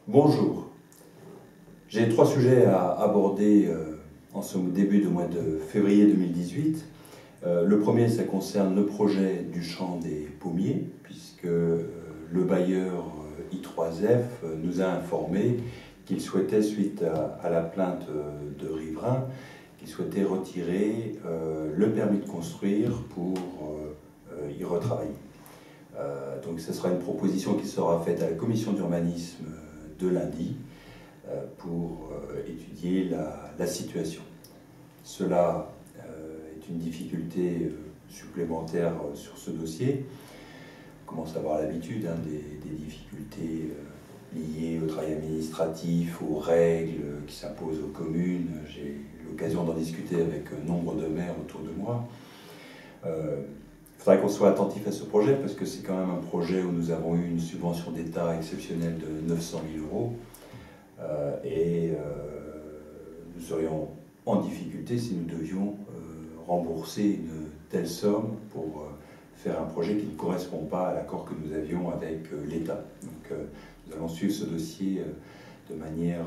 Bonjour. J'ai trois sujets à aborder en ce début de mois de février 2018. Le premier, ça concerne le projet du champ des pommiers, puisque le bailleur I3F nous a informé qu'il souhaitait, suite à la plainte de riverains, qu'il souhaitait retirer le permis de construire pour y retravailler. Donc ce sera une proposition qui sera faite à la commission d'urbanisme de lundi pour étudier la situation. Cela est une difficulté supplémentaire sur ce dossier. On commence à avoir l'habitude des difficultés liées au travail administratif, aux règles qui s'imposent aux communes. J'ai eu l'occasion d'en discuter avec nombre de maires autour de moi. Il faudrait qu'on soit attentif à ce projet parce que c'est quand même un projet où nous avons eu une subvention d'État exceptionnelle de 900 000 € et nous serions en difficulté si nous devions rembourser une telle somme pour faire un projet qui ne correspond pas à l'accord que nous avions avec l'État. Donc nous allons suivre ce dossier de manière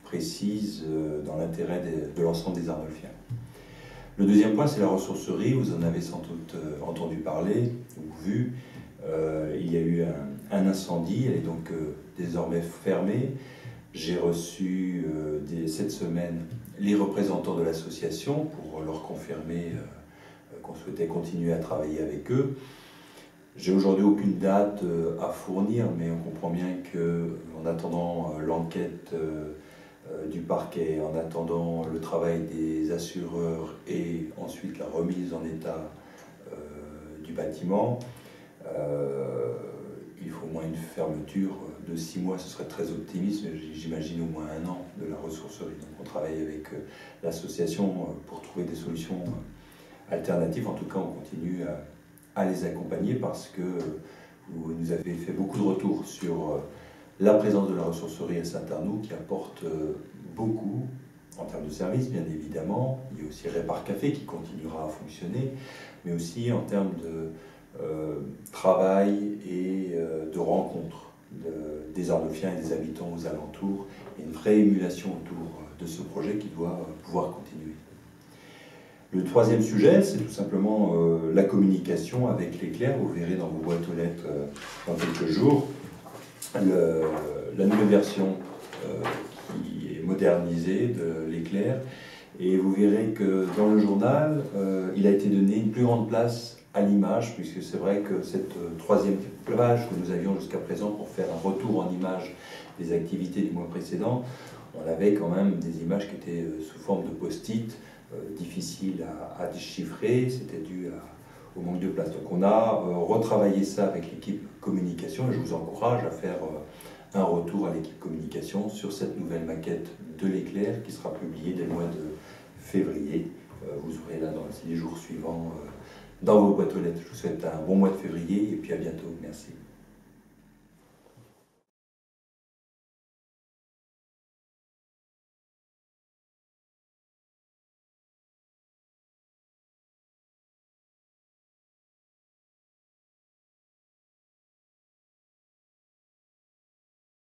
précise dans l'intérêt de l'ensemble des Arnolfiens. Le deuxième point, c'est la ressourcerie. Vous en avez sans doute entendu parler ou vu. Il y a eu un incendie, elle est donc désormais fermée. J'ai reçu cette semaine les représentants de l'association pour leur confirmer qu'on souhaitait continuer à travailler avec eux. J'ai aujourd'hui aucune date à fournir, mais on comprend bien qu'en attendant l'enquête du parquet, en attendant le travail des assureurs et ensuite la remise en état du bâtiment, il faut au moins une fermeture de 6 mois, ce serait très optimiste, mais j'imagine au moins 1 an de la ressourcerie. Donc on travaille avec l'association pour trouver des solutions alternatives. En tout cas, on continue à les accompagner parce que vous nous avez fait beaucoup de retours sur la présence de la ressourcerie à Saint-Arnoult qui apporte beaucoup en termes de services, bien évidemment. Il y a aussi Répar Café qui continuera à fonctionner, mais aussi en termes de travail et de rencontres des Arnolfiens et des habitants aux alentours, et une vraie émulation autour de ce projet qui doit pouvoir continuer. Le troisième sujet, c'est tout simplement la communication avec l'Éclair. Vous verrez dans vos boîtes aux lettres dans quelques jours la nouvelle version qui est modernisée de l'Éclair. Et vous verrez que dans le journal, il a été donné une plus grande place à l'image, puisque c'est vrai que cette troisième page que nous avions jusqu'à présent pour faire un retour en image des activités du mois précédent, on avait quand même des images qui étaient sous forme de post-it, difficiles à déchiffrer, c'était dû au manque de place. Donc on a retravaillé ça avec l'équipe communication et je vous encourage à faire un retour à l'équipe communication sur cette nouvelle maquette de l'Éclair qui sera publiée dès le mois de février. Vous aurez là dans les jours suivants dans vos boîtes aux lettres. Je vous souhaite un bon mois de février et puis à bientôt. Merci.